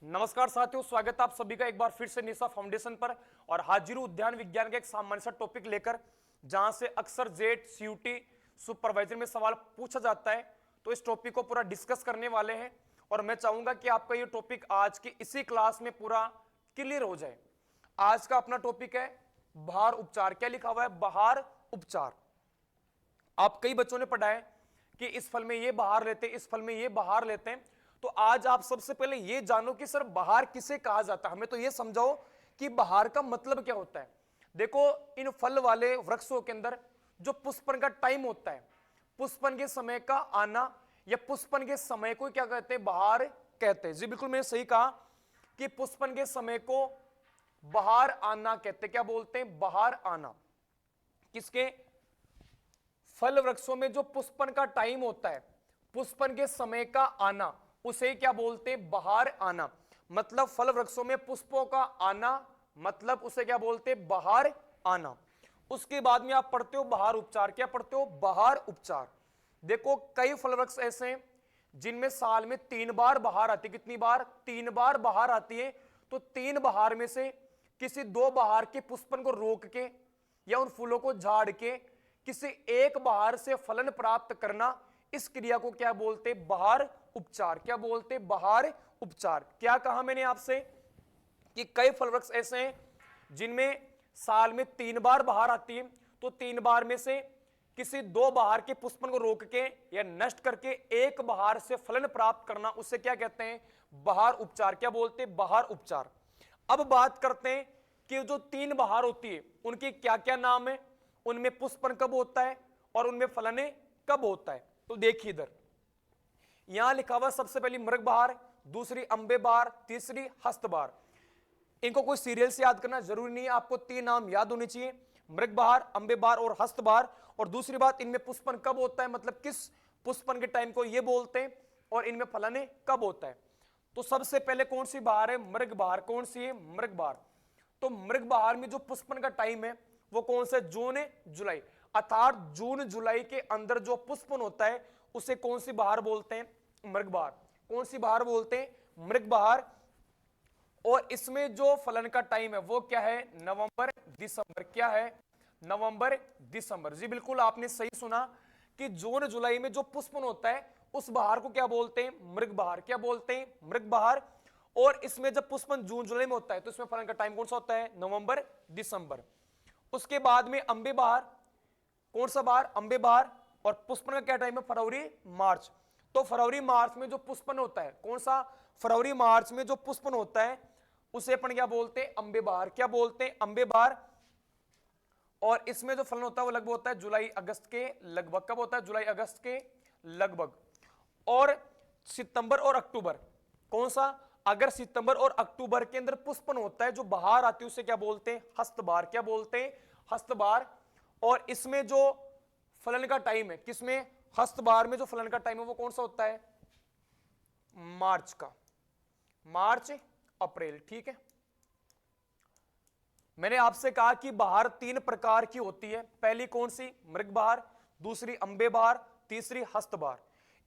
नमस्कार साथियों, स्वागत है आप सभी का एक बार फिर से निशा फाउंडेशन पर। और हाजिर हूं उद्यान विज्ञान का एक सामान्य सा टॉपिक लेकर, जहां से अक्सर जेट सीयूटी सुपरवाइजर में सवाल पूछा जाता है। तो इस टॉपिक को पूरा डिस्कस करने वाले हैं और मैं चाहूंगा कि आपका ये टॉपिक आज की इसी क्लास में पूरा क्लियर हो जाए। आज का अपना टॉपिक है बहार उपचार। क्या लिखा हुआ है? बहार उपचार। आप कई बच्चों ने पढ़ा है कि इस फल में ये बहार लेते हैं, इस फल में ये बहार लेते हैं। तो आज आप सबसे पहले ये जानो कि सर बहार किसे कहा जाता है। हमें तो ये समझाओ कि बहार का मतलब क्या होता है। देखो, इन फल वाले वृक्षों के अंदर जो पुष्पन का टाइम होता है, पुष्पन के समय का आना या पुष्पन के समय को क्या कहते हैं? बहार कहते हैं। जी बिल्कुल, मैंने सही कहा कि पुष्पन के समय को बहार आना कहते हैं। क्या बोलते हैं? बहार आना। किसके? फल वृक्षों में जो पुष्पन का टाइम होता है, पुष्पन के समय का आना, उसे क्या बोलते हैं? बहार आना। मतलब फल वृक्षों में पुष्पों का आना, मतलब उसे क्या बोलते हैं? बहार आना। उसके बाद में आप पढ़ते हो बहार उपचार। क्या पढ़ते हो? बहार उपचार। देखो, कई फल वृक्ष ऐसे हैं जिनमें साल में 3 बार बहार आती है। कितनी बार? 3 बार बहार आती है। तो 3 बहार में से किसी 2 बहार के पुष्पन को रोक के या उन फूलों को झाड़ के किसी एक बहार से फलन प्राप्त करना, इस क्रिया को क्या बोलते? बहार उपचार। क्या बोलते? बहार उपचार। क्या कहा मैंने आपसे कि कई फल वृक्ष ऐसे हैं जिनमें साल में 3 बार बहार आती है। तो 3 बार में से किसी 2 बहार के पुष्पन को रोक के या नष्ट करके एक बहार से फलन प्राप्त करना, उसे क्या कहते हैं? बहार उपचार। क्या बोलते? बहार उपचार। अब बात करते हैं कि जो 3 बहार होती है उनके क्या क्या नाम है, उनमें पुष्पन कब होता है और उनमें फलन कब होता है। तो देखिए, इधर यहां लिखा हुआ सबसे पहली मृग बहार, दूसरी अंबे बहार, तीसरी हस्त बहार। इनको कोई सीरियल से याद करना जरूरी नहीं है, आपको 3 नाम याद होने चाहिए, मृग बहार, अंबे बहार और हस्त बहार। और दूसरी बात, इनमें पुष्पन कब होता है, मतलब किस पुष्पन के टाइम को ये बोलते हैं, और इनमें फलन कब होता है। तो सबसे पहले कौन सी बहार है? मृग बहार। कौन सी है? मृग बहार। तो मृग बहार में जो पुष्पन का टाइम है वो कौन सा? जून जुलाई। अर्थात जून जुलाई के अंदर जो पुष्पन होता है उसे कौन सी बहार बोलते हैं? मृग बहार। कौन सी बहार बोलते हैं? मृग बहार। और इसमें जो फलन का टाइम है वो क्या है? नवंबर दिसंबर। क्या है? नवंबर दिसंबर। जी बिल्कुल, आपने सही सुना कि जून जुलाई में जो पुष्पन होता है उस बहार को क्या बोलते हैं? मृग बहार। क्या बोलते हैं? मृग बहार। और इसमें जब पुष्पन जून जुलाई में होता है तो इसमें फलन का टाइम कौन सा होता है? नवंबर दिसंबर। उसके बाद में अंबे बहार। कौन सा बहार? अंबे बहार। और पुष्पन का क्या टाइम है? फरवरी मार्च। तो फरवरी मार्च में जो पुष्पन होता है, कौन सा? फरवरी मार्च में जो पुष्पन होता है उसे अपन क्या बोलते हैं? अंबे बहार। क्या बोलते हैं? अंबे बहार। और इसमें जो फलन होता है वो लगभग होता है जुलाई अगस्त के लगभग। कब होता है? जुलाई अगस्त के लगभग। और सितंबर और अक्टूबर, कौन सा? अगर सितंबर और अक्टूबर के अंदर पुष्पन होता है, जो बहार आती है, उसे क्या बोलते हैं? हस्त बहार। क्या बोलते हैं? हस्त बहार। और इसमें जो फलन का टाइम है, किसमें? हस्त बहार में जो फलन का टाइम है वो कौन सा होता है? मार्च का। मार्च अप्रैल। ठीक है, मैंने आपसे कहा कि बहार 3 प्रकार की होती है। पहली कौन सी? मृग बहार, दूसरी अंबे बहार, तीसरी हस्त बहार।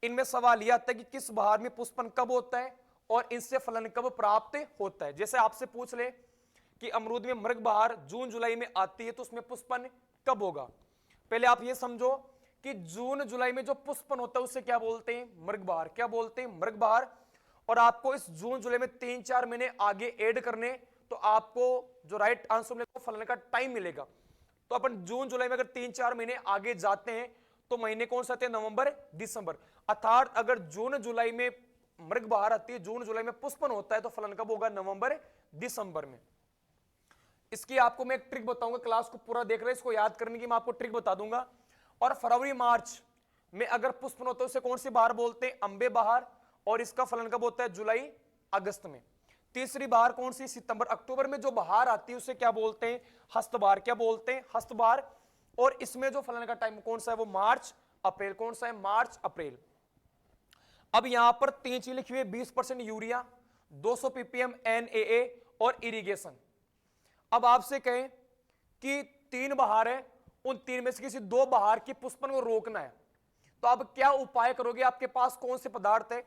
इनमें सवाल यह आता है कि किस बहार में पुष्पन कब होता है और इनसे फलन कब प्राप्त होता है। जैसे आपसे पूछ ले कि अमरूद में मृग बहार जून जुलाई में आती है तो उसमें पुष्पन कब होगा। पहले आप ये समझो कि जून जुलाई में जो पुष्पन होता है उसे क्या बोलते हैं? मृग बहार। क्या बोलते हैं? मृग बहार। और आपको इस जून जुलाई में 3-4 महीने आगे ऐड करने, तो आपको जो राइट आंसर मिलेगा फलन का टाइम मिलेगा। तो अपन जून जुलाई में अगर 3-4 महीने आगे जाते हैं तो महीने कौन से आते हैं? नवंबर दिसंबर। अर्थात अगर जून जुलाई में मृग बहार आती है, जून जुलाई में पुष्पन होता है, तो फलन कब होगा? नवंबर दिसंबर में। इसकी आपको मैं एक ट्रिक बताऊंगा, क्लास को पूरा देख रहे हैं, इसको याद करने की मैं आपको ट्रिक बता दूंगा। और फरवरी मार्च में अगर पुष्पन होता है उसे कौन सी बहार बोलते हैं? अंबे बहार। और इसका फलन कब होता है? जुलाई अगस्त में। तीसरी बहार कौन सी? सितंबर अक्टूबर में जो बहार आती है उसे क्या बोलते हैं? हस्त बहार। क्या बोलते हैं? हस्त बहार। और इसमें जो फलन का टाइम कौन सा है? वो मार्च अप्रैल। कौन सा है? मार्च अप्रैल। अब यहां पर 3 चीज लिखी हुई है, 20% यूरिया, 200 ppm NaA और इरिगेशन। अब आपसे कहें कि 3 बहार है, उन 3 में से किसी 2 बहार की पुष्पन को रोकना है, तो अब क्या उपाय करोगे? आपके पास कौन से पदार्थ है?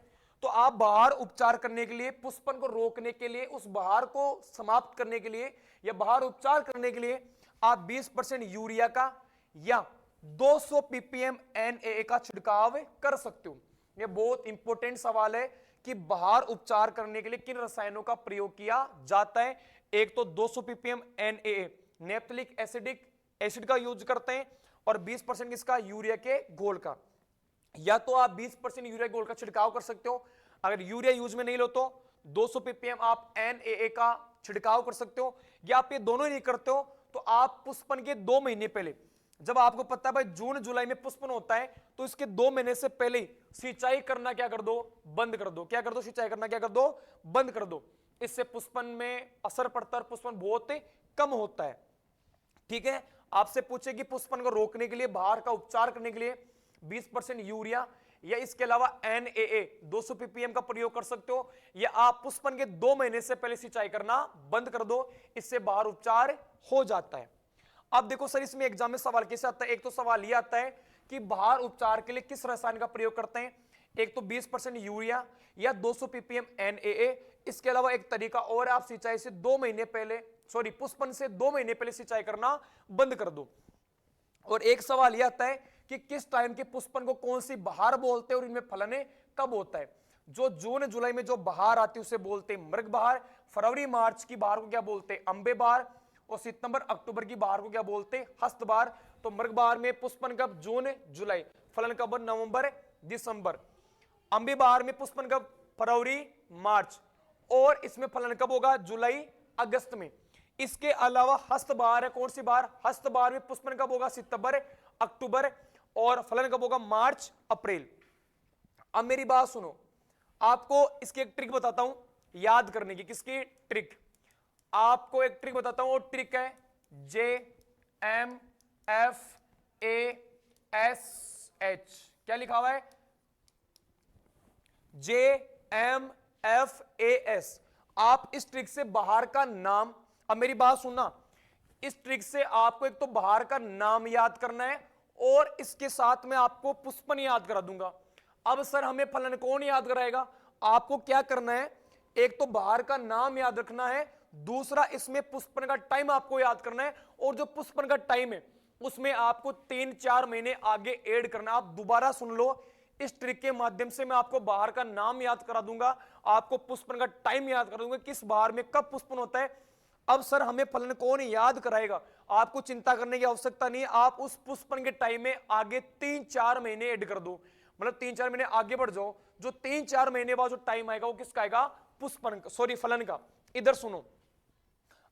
तो आप बहार उपचार करने के लिए, पुष्पन को रोकने के लिए, उस बहार को समाप्त करने के लिए या बहार उपचार करने के लिए आप 20% यूरिया का या 200 ppm NaA का छिड़काव कर सकते हो। यह बहुत इंपॉर्टेंट सवाल है कि बहार उपचार करने के लिए किन रसायनों का प्रयोग किया जाता है। एक तो 200 ppm NaA नेप्थलिक एसिड का यूज करते हैं और 20% किसका, यूरिया के घोल का। या तो आप 20% यूरिया घोल का छिड़काव कर सकते हो, अगर यूरिया यूज में नहीं लो तो 200 ppm आप NaA का छिड़काव कर सकते हो, या आप ये दोनों ही नहीं करते हो तो आप पुष्पन के 2 महीने पहले, जब आपको पता है भाई जून जुलाई में पुष्पन होता है, तो इसके 2 महीने से पहले सिंचाई करना क्या कर दो, बंद कर दो। क्या कर दो, सिंचाई करना क्या कर दो, बंद कर दो। इससे पुष्पन में असर पड़ता है और पुष्पन बहुत कम होता है। ठीक है, आपसे पूछे कि पुष्पन को रोकने के लिए, बहार का उपचार करने के लिए 20% यूरिया या इसके अलावा NaA 200 ppm का प्रयोग कर सकते हो, या आप पुष्पन के 2 महीने से पहले सिंचाई करना बंद कर दो, इससे बहार उपचार हो जाता है। अब देखो सर, इसमें एग्जाम में सवाल कैसे आता है। एक तो सवाल यह आता है कि बहार उपचार के लिए किस रसायन का प्रयोग करते हैं। एक तो 20% यूरिया या 200 ppm NaA, इसके अलावा एक तरीका और, आप सिंचाई से 2 महीने पहले, सॉरी पुष्पन से 2 महीने पहले सिंचाई करना बंद कर दो। और एक सवाल यह आता है कि किस टाइम के पुष्पन को कौन सी बहार बोलते हैं और इनमें फलन कब होता है। जो जून जुलाई में जो बहार आती है उसे बोलते हैं मृग बहार, फरवरी मार्च की बहार को क्या बोलते हैं, अंबे बहार, और सितंबर अक्टूबर की बहार को क्या बोलते हैं, हस्त बहार। तो मृग बहार में पुष्पन कब, जून जुलाई, फलन कब, नवंबर दिसंबर। अंबे बहार में पुष्पन कब, फरवरी मार्च, और इसमें फलन कब होगा, जुलाई अगस्त में। इसके अलावा हस्त बहार है, कौन सी बहार, हस्त बहार में पुष्पन कब होगा, सितंबर अक्टूबर, और फलन कब होगा, मार्च अप्रैल। अब मेरी बात सुनो, आपको इसकी एक ट्रिक बताता हूं याद करने की। किसकी ट्रिक, आपको एक ट्रिक बताता हूं, वो ट्रिक है JMFASH। क्या लिखा हुआ है, JMFAS। आप इस ट्रिक से बहार का नाम, अब मेरी बात सुनना, इस ट्रिक से आपको एक तो बहार का नाम याद करना है और इसके साथ में आपको पुष्पन याद करा दूंगा। अब सर हमें फलन कौन याद कराएगा, आपको क्या करना है, एक तो बहार का नाम याद रखना है, दूसरा इसमें पुष्पन का टाइम आपको याद करना है, और जो पुष्पन का टाइम है उसमें आपको 3-4 महीने आगे ऐड करना। आप दोबारा सुन लो, इस ट्रिक के माध्यम से मैं आपको बहार का नाम याद करा दूंगा, आपको पुष्पन का टाइम याद करा दूंगा, किस बहार में कब पुष्पन होता है। अब सर हमें फलन कौन याद कराएगा, आपको चिंता करने की आवश्यकता नहीं है, आप उस पुष्पन के टाइम में आगे 3-4 महीने ऐड कर दो, मतलब 3-4 महीने आगे बढ़ जाओ। जो 3-4 महीने बाद जो टाइम आएगा वो किसका आएगा, पुष्पन, सॉरी फलन का। इधर सुनो,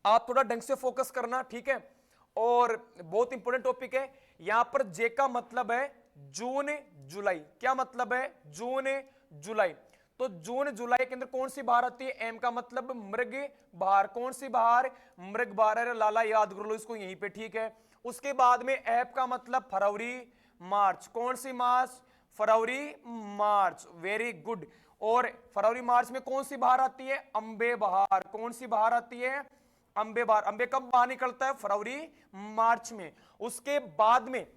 आप थोड़ा ढंग से फोकस करना, ठीक है। और बहुत इंपॉर्टेंट टॉपिक है, यहां पर जे का मतलब है जून जुलाई। क्या मतलब है, जून जुलाई। तो जून जुलाई के अंदर कौन सी बहार आती है, एम का मतलब मृग बहार। कौन सी बहार, मृग बहार। अरे लाला याद कर लो इसको यहीं पे, ठीक है। उसके बाद में एप का मतलब फरवरी मार्च। कौन सी मार्च, फरवरी मार्च, वेरी गुड। और फरवरी मार्च में कौन सी बहार आती है, अंबे बहार। कौन सी बहार आती है, अंबे बहार। अंबे कब बाहर निकलता है, फरवरी मार्च में। उसके बाद में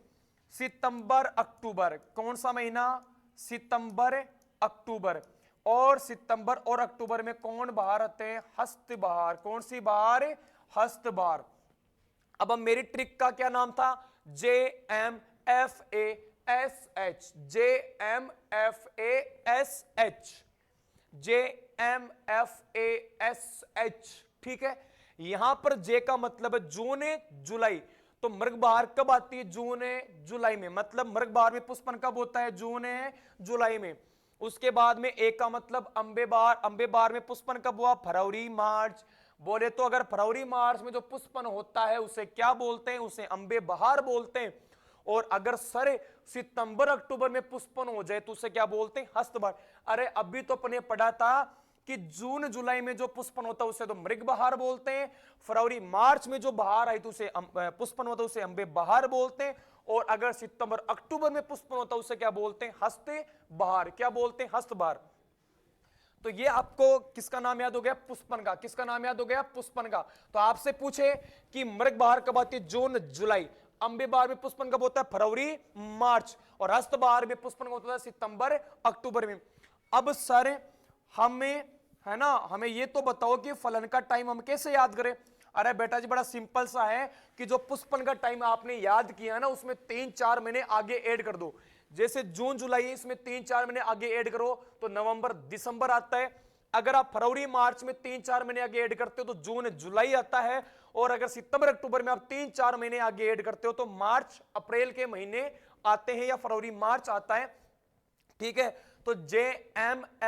सितंबर अक्टूबर, कौन सा महीना, सितंबर अक्टूबर। और सितंबर और अक्टूबर में कौन बहार आते हैं, हस्त बहार। कौन सी बहार, हस्त बहार। अब मेरी ट्रिक का क्या नाम था, JMFASH, JMFASH, JMFASH, ठीक है। यहां पर जे का मतलब है जून जुलाई। तो मृग बहार कब आती है, जून जुलाई में, मतलब मृग बहार में पुष्पन कब होता है, जून जुलाई में। उसके बाद में ए का मतलब अंबे बहार। अंबे बहार में पुष्पन कब हुआ, फरवरी मार्च। बोले तो अगर फरवरी मार्च में जो पुष्पन होता है उसे क्या बोलते हैं, उसे अंबे बहार बोलते हैं। और अगर सर सितंबर अक्टूबर में पुष्पन हो जाए तो उसे क्या बोलते हैं, हस्त बहार। अरे अभी तो अपने पढ़ा था कि जून जुलाई में जो पुष्पन होता है उसे तो मृग बहार बोलते हैं, फरवरी मार्च में जो बहार आई तो उसे पुष्पन होता है उसे अंबे बहार बोलते हैं, और अगर सितंबर अक्टूबर में पुष्पन होता है उसे क्या बोलते हैं, हस्त बहार। क्या बोलते हैं, हस्त बहार। तो ये आपको किसका नाम याद हो गया, पुष्पन का। किसका नाम याद हो गया, पुष्पन का। तो आपसे पूछे कि मृग बहार कब आती है, जून जुलाई। अंबे बहार में पुष्पन कब होता है, फरवरी मार्च। और हस्त बहार में पुष्पन होता है सितंबर अक्टूबर में। अब सर हमें, है ना, हमें ये तो बताओ कि फलन का टाइम हम कैसे याद करें। अरे बेटा जी बड़ा सिंपल सा है कि जो पुष्पन का टाइम आपने याद किया ना उसमें 3-4 महीने आगे ऐड कर दो। जैसे जून जुलाई इसमें 3-4 महीने आगे ऐड करो तो नवंबर दिसंबर आता है। अगर आप फरवरी मार्च में 3-4 महीने आगे ऐड करते हो तो जून जुलाई आता है। और अगर सितंबर अक्टूबर में आप 3-4 महीने आगे ऐड करते हो तो मार्च अप्रैल के महीने आते हैं या फरवरी मार्च आता है। ठीक है, तो JMFASH,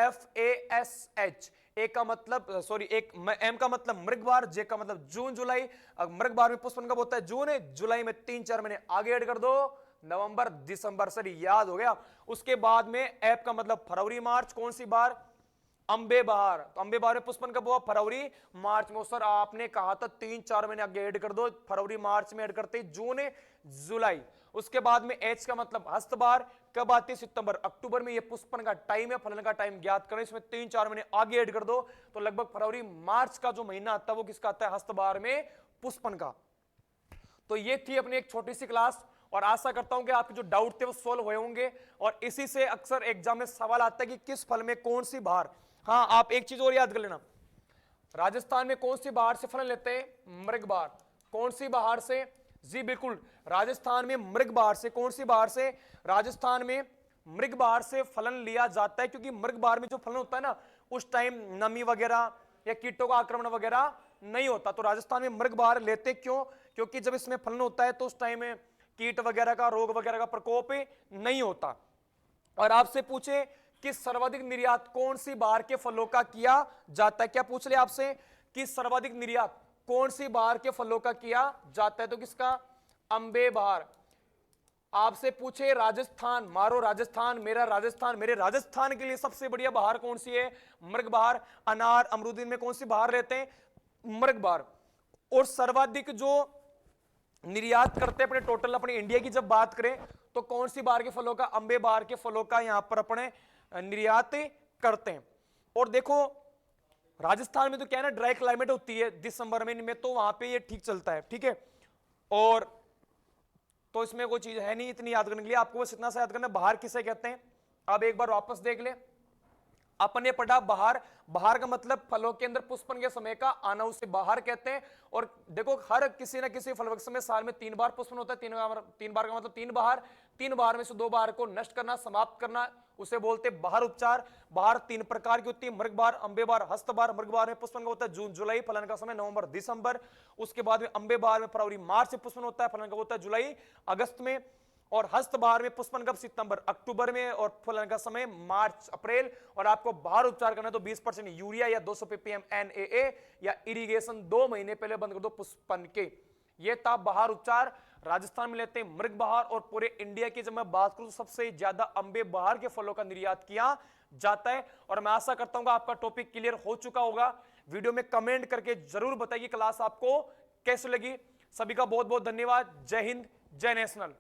ए का मतलब सॉरी एक एम का मतलब मृगवार, जे का मतलब जून जुलाई। मृगवार में पुष्पन कब होता है? जून है। जुलाई में 3-4 महीने आगे ऐड कर दो, नवंबर दिसंबर। सर याद हो गया। उसके बाद में एप का मतलब फरवरी मार्च, कौन सी बार? अंबे बहार। तो अंबे बहार में पुष्पन कब हुआ? फरवरी मार्च में। सर आपने कहा था 3-4 महीने आगे ऐड कर दो, फरवरी मार्च में ऐड करते जून जुलाई। उसके बाद में एच का मतलब हस्तबार, कब आती है? सितंबर अक्टूबर में। ये पुष्पन का टाइम है, फलन का टाइम ज्ञात करें, इसमें 3-4 महीने आगे ऐड कर दो तो लगभग फरवरी मार्च का जो महीना आता है वो किसका आता है? हस्तबार में पुष्पन का। तो ये थी अपनी एक छोटी सी क्लास और आशा करता हूं कि आपके जो डाउट थे वो सोल्व हुए होंगे। और इसी से अक्सर एग्जाम में सवाल आता है कि किस फल में कौन सी बहार। हाँ, आप एक चीज और याद कर लेना, राजस्थान में कौन सी बहार से फलन लेते हैं? मृग बहार। कौन सी बहार से? जी बिल्कुल, राजस्थान में मृग बहार से। कौन सी बहार से? राजस्थान में मृग बहार से फलन लिया जाता है, क्योंकि मृग बहार में जो फलन होता है ना उस टाइम नमी वगैरह या कीटों का आक्रमण वगैरह नहीं होता। तो राजस्थान में मृग बहार लेते क्यों? क्योंकि जब इसमें फलन होता है तो उस टाइम में कीट वगैरह का, रोग वगैरह का प्रकोप नहीं होता। और आपसे पूछे कि सर्वाधिक निर्यात कौन सी बहार के फलों का किया जाता है? क्या पूछ ले आपसे कि सर्वाधिक निर्यात कौन सी बहार के फलों का किया जाता है? तो किसका? अंबे बहार। आपसे पूछे राजस्थान, मारो राजस्थान, मेरा राजस्थान, मेरे राजस्थान के लिए सबसे बढ़िया बहार कौन सी है? मृग बहार। अनार अमरूदीन में कौन सी बहार लेते हैं? मृग बहार। और सर्वाधिक जो निर्यात करते हैं अपने टोटल अपने इंडिया की जब बात करें तो कौन सी बहार के फलों का? अंबे बहार के फलों का यहां पर अपने निर्यात करते हैं। और देखो राजस्थान में तो क्या है ना, ड्राई क्लाइमेट होती है दिसंबर में तो वहां पे ये ठीक चलता है। ठीक है, और तो इसमें कोई चीज है नहीं इतनी याद करने के लिए, आपको बस इतना सा याद करना बहार किसे कहते हैं। अब एक बार वापस देख ले, अपने पढ़ा बहार। बहार का मतलब फलों के अंदर पुष्पन के समय का आना, उसे बहार कहते हैं। और देखो हर किसी ना किसी फल वृक्ष में साल में 3 बार पुष्पन होता है। 3 बार का मतलब 3 बहार। 3 बहार में से 2 बहार को नष्ट करना, समाप्त करना, उसे बोलते बहार उपचार। बहार 3 प्रकार की होती है, मृग बहार, अंबे बहार, हस्त बहार। मृग बहार में पुष्पन का होता है जून जुलाई, फलन का समय नवंबर दिसंबर। उसके बाद में अंबे बहार में फरवरी मार्च से पुष्पन होता है, फलन का होता है जुलाई अगस्त में। और हस्त बहार में पुष्पन कब? सितंबर अक्टूबर में। और फलन का समय मार्च अप्रैल। और आपको बहार उपचार करना है तो 20% यूरिया या 200 ppm NAA या इरिगेशन 2 महीने पहले बंद कर दो पुष्पन के। ये था बहार उपचार। राजस्थान में लेते हैं मृग बहार। और पूरे इंडिया की जब मैं बात करूं तो सबसे ज्यादा अंबे बहार के फलों का निर्यात किया जाता है। और मैं आशा करता हूं आपका टॉपिक क्लियर हो चुका होगा। वीडियो में कमेंट करके जरूर बताइए क्लास आपको कैसी लगी। सभी का बहुत बहुत धन्यवाद। जय हिंद, जय नेशनल।